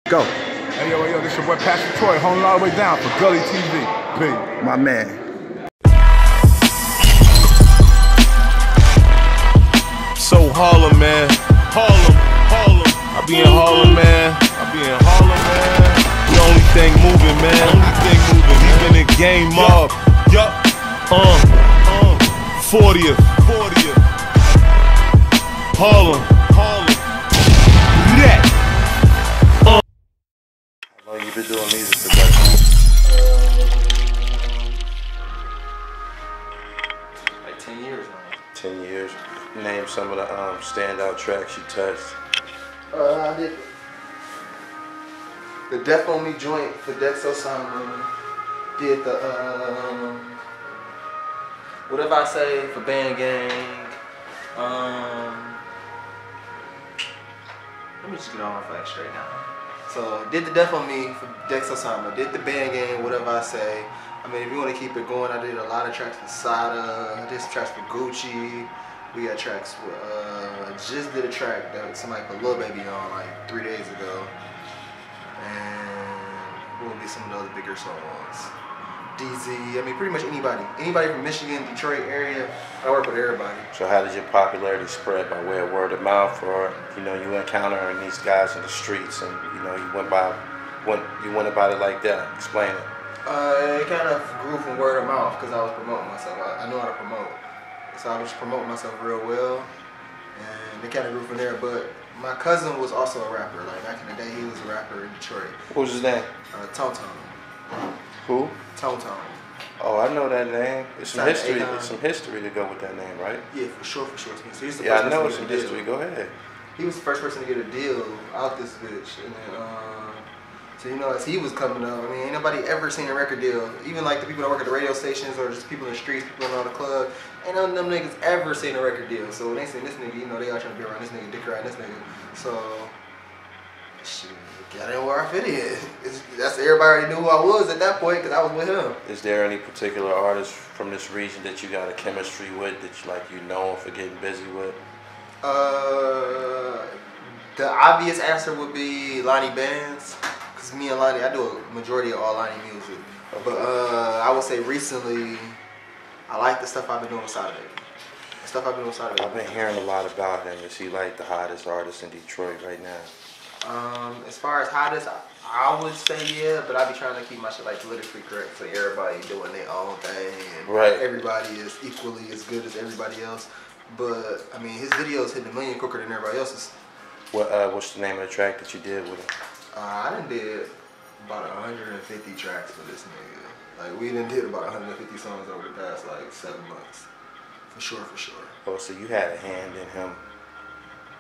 Go. Hey, yo, this your boy Pastor Troy, holding all the way down for Gully TV. Big. My man. So Harlem, man. Harlem. I be in Harlem, man. The only thing moving, man. Even the game mob. Yup. 40th. Harlem. Yeah. How long you been doing music production? Like 10 years now. 10 years. Name some of the standout tracks you touched. I did the Death on Me joint for Dexo Summer. Did the Whatever I Say for Band Gang. Let me just get all my facts straight now. So did the Death on Me for Dexo Summer. Did the Band Gang, Whatever I Say. I mean, if you want to keep it going, I did a lot of tracks for Sada. I did some tracks for Gucci. We got tracks with, just did a track that somebody put Lil Baby on like 3 days ago. And what will be some of the other bigger songs? DZ, I mean pretty much anybody from Michigan, Detroit area, I work with everybody. So how did your popularity spread? By way of word of mouth, or you encountering these guys in the streets and you went about it like that? Explain it. It kind of grew from word of mouth because I was promoting myself. I know how to promote. So I was promoting myself real well, and it kind of grew from there. But my cousin was also a rapper. Like back in the day, he was a rapper in Detroit. What was his name? Tone. Who? Tone. Oh, I know that name. It's some history. There's some history to go with that name, right? Yeah, for sure. So he's the Yeah, first I know person it's to some get a history. deal. Go ahead. He was the first person to get a deal out this bitch, and then so as he was coming up, I mean, ain't nobody ever seen a record deal. Even like the people that work at the radio stations or just people in the streets, people in all the club, ain't none of them niggas ever seen a record deal. So when they see this nigga, they all trying to be around this nigga, dick around this nigga. So, shit, I didn't know where I fit in. That's everybody already knew who I was at that point because I was with him. Is there any particular artist from this region that you got a chemistry with that you known for getting busy with? The obvious answer would be Lonnie Bands. Cause me and Lonnie, I do a majority of all Lonnie music. Okay. But I would say recently, I like the stuff I've been doing with Sada. I've been hearing a lot about him. Is he like the hottest artist in Detroit right now? As far as hottest, I would say yeah, but I be trying to keep my shit like politically correct, so everybody doing their own thing, and right. Everybody is equally as good as everybody else. But I mean, his videos hit a million quicker than everybody else's. What's the name of the track that you did with him? I done did about 150 tracks for this nigga. Like we done did about 150 songs over the past like 7 months. For sure. Oh, so you had a hand in him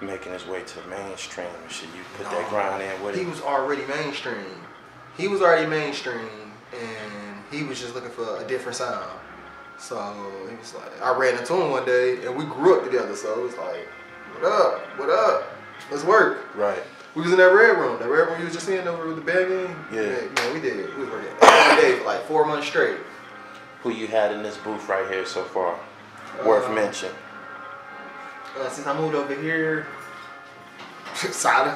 making his way to the mainstream and shit. You put that grind in with him. He was already mainstream. And he was just looking for a different sound. So he was like, I ran into him one day and we grew up together. So it was like, what up? Let's work. Right. We was in that red room you was just in over with the band game. Yeah. Man, we was working every day for like 4 months straight. Who you had in this booth right here so far? Worth mention. Since I moved over here, Sada.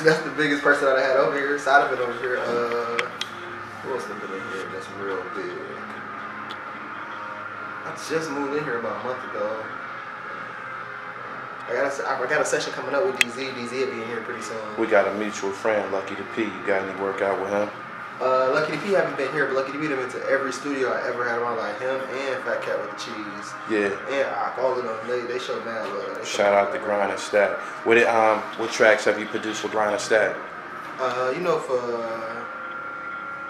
That's the biggest person that I had over here. Sada been over here. Who else been in here that's real big? I just moved in here about a month ago. I got a session coming up with DZ. DZ will be in here pretty soon. We got a mutual friend, Lucky the P. You got any work out with him? Lucky the P haven't been here, but Lucky the P done been to every studio I ever had around, like him and Fat Cat with the Cheese. Yeah. And all of them, they show mad love. Shout out to Grind and Stat. What tracks have you produced for Grind and Stat? For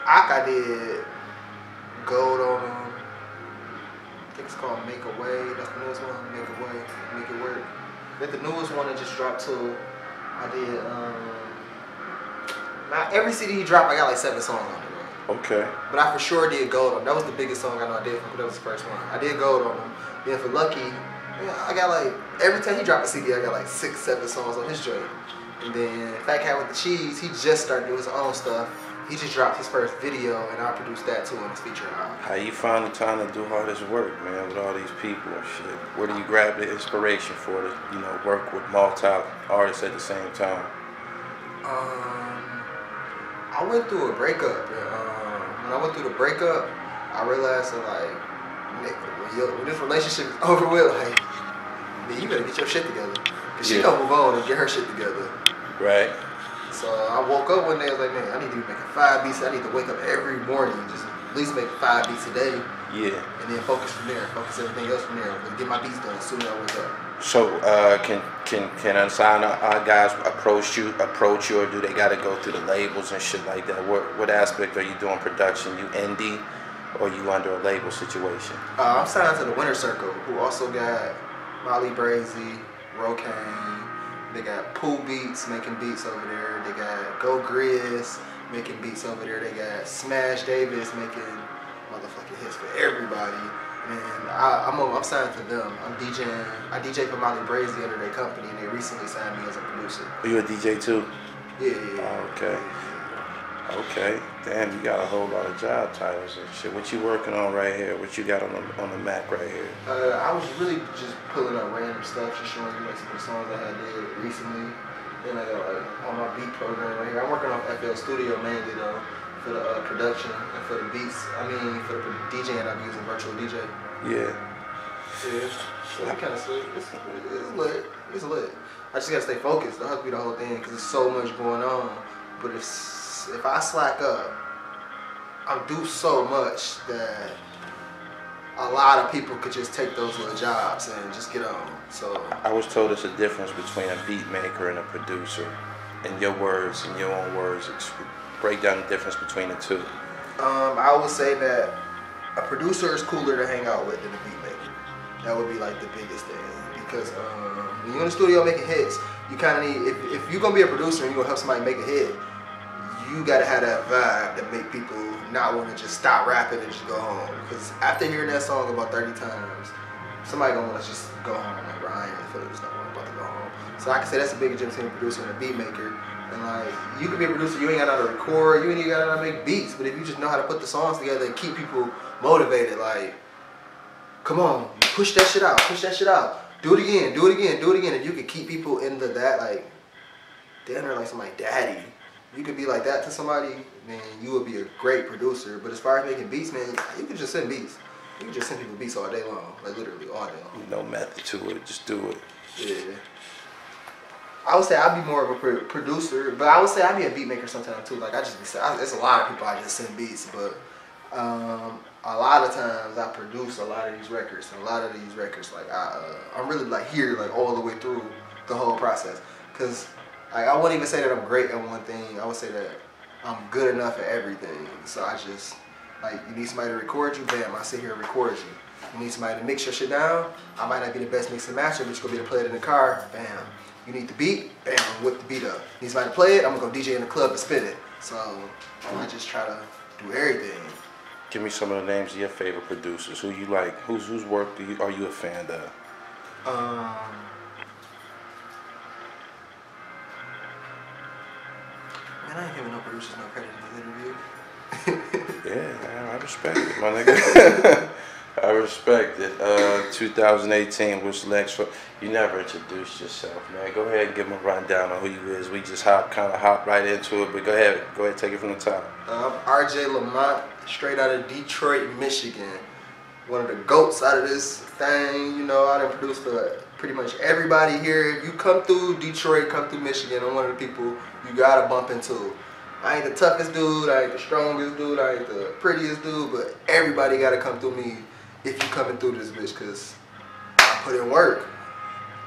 I did Gold on him. I think it's called Make a Way. That's the newest one. Make a Way. Make It Work. But the newest one that just dropped too, I did, now every CD he dropped, I got like 7 songs on it. Okay. But I for sure did Gold on him. That was the biggest song I know I did from him. That was the first one. I did Gold on him. Then for Lucky, I got like, every time he dropped a CD, I got like 6, 7 songs on his joint. And then Fat Cat with the Cheese, he just started doing his own stuff. He just dropped his first video, and I produced that too on his feature album. How you find the time to do all this work, man, with all these people and shit? Where do you grab the inspiration for to, work with multi artists at the same time? went through a breakup. And, when I went through the breakup, I realized that like, when this relationship is over with, like, man, you better get your shit together. Cause she gonna move on and get her shit together. Right. So I woke up one day, I was like, man, I need to be making 5 beats. I need to wake up every morning, just at least make 5 beats a day. Yeah. And then focus from there, focus everything else from there. But get my beats done as soon as I wake up. So can unsigned guys approach you, or do they got to go through the labels and shit like that? What aspect are you doing production? You indie, or you under a label situation? I'm signed to the Winner Circle, who also got Molly Brazy, Rokane. They got Pool Beats making beats over there. They got Go Grizz making beats over there. They got Smash Davis making motherfucking hits for everybody. And I'm signed to them. I'm DJing. I DJ for Molly Brazy under their company, and they recently signed me as a producer. Are you a DJ too? Yeah. Oh, okay. Okay. Damn, you got a whole lot of job titles and shit. What you working on right here? What you got on the Mac right here? I was really just pulling up random stuff, just showing you like some of the songs I had did recently. Then I got like on my beat program right here. I'm working off FL Studio mainly though, for the production and for the beats. I mean, for the DJing, I'm using Virtual DJ. Yeah. Yeah. So it's kind of slick. It's lit. It's lit. I just gotta stay focused. That'll help me the whole thing because there's so much going on. But if I slack up, I do so much that a lot of people could just take those little jobs and just get on. So I was told there's a difference between a beat maker and a producer. In your words, in your own words, break down the difference between the two. I would say that a producer is cooler to hang out with than a beat maker. That would be like the biggest thing. Because when you're in the studio making hits, you kind of need, if you're going to be a producer and you're going to help somebody make a hit, you got to have that vibe that make people not want to just stop rapping and just go home. Because after hearing that song about 30 times, somebody going to want to just go home. Like, bro, I ain't really feeling this no more, I'm about to go home. So I can say that's a big difference between a producer and a beat maker. And like, you can be a producer, you ain't got to know how to record, you ain't even got to know how to make beats, but if you just know how to put the songs together and keep people motivated, like, come on, push that shit out, do it again, do it again, do it again. If you could keep people into that, like, damn, they're like somebody daddy. You could be like that to somebody, then you would be a great producer. But as far as making beats, man, you can just send beats. You can just send people beats all day long, like literally all day long. No method to it, just do it. Yeah. I would say I'd be more of a producer, but I would say I'd be a beat maker sometimes too. Like it's a lot of people I just send beats, but a lot of times I produce a lot of these records, and a lot of these records, like I'm really like here, like all the way through the whole process, cause like I wouldn't even say that I'm great at one thing. I would say that I'm good enough at everything. So I just like, you need somebody to record you, bam, I sit here and record you. You need somebody to mix your shit down. I might not be the best mix and matcher, but you're gonna be able to play it in the car, bam. You need the beat, bam, whip the beat up. You need somebody to play it, I'm gonna go DJ in the club and spin it. So I just try to do everything. Give me some of the names of your favorite producers. Who you like? Whose work are you a fan of? Man, I ain't giving no producers no credit in this interview. Yeah, I respect it, my nigga. I respect it. 2018 was next for you. Never introduced yourself, man. Go ahead and give them a rundown on who you is. We just kind of hop right into it, but go ahead, take it from the top. I'm RJ Lamont, straight out of Detroit, Michigan. One of the goats out of this thing. You know, I done produced for pretty much everybody here. If you come through Detroit, come through Michigan, I'm one of the people you gotta bump into. I ain't the toughest dude, I ain't the strongest dude, I ain't the prettiest dude, but everybody gotta come through me if you coming through this bitch, cause I put in work.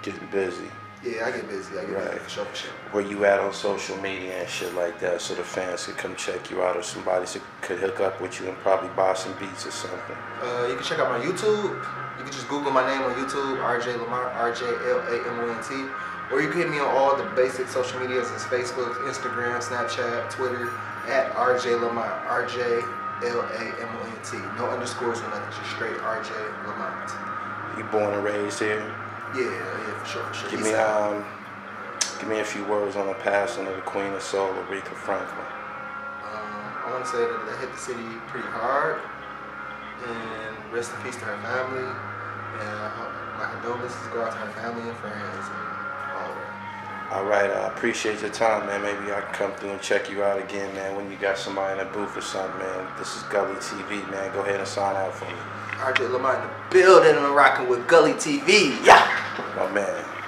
Getting busy. Yeah, I get busy. I get busy for sure, for sure. Where you at on social media and shit like that, so the fans could come check you out, or somebody could hook up with you and probably buy some beats or something. You can check out my YouTube. You can just Google my name on YouTube, RJ Lamont, RJLAMONT. Or you can hit me on all the basic social medias, it's Facebook, Instagram, Snapchat, Twitter, at RJ Lamont, RJLAMONT. No underscores or nothing, just straight RJ Lamont. You born and raised here? Yeah, for sure, for sure. Give me a few words on the passing of the Queen of Soul, Aretha Franklin. I want to say that hit the city pretty hard, and rest in peace to her family, and my condolences go out to her family and friends and all that. All right, I appreciate your time, man. Maybe I can come through and check you out again, man, when you got somebody in the booth or something, man. This is Gully TV, man. Go ahead and sign out for me. RJ Lamont in the building and I'm rocking with Gully TV. Yeah! My man.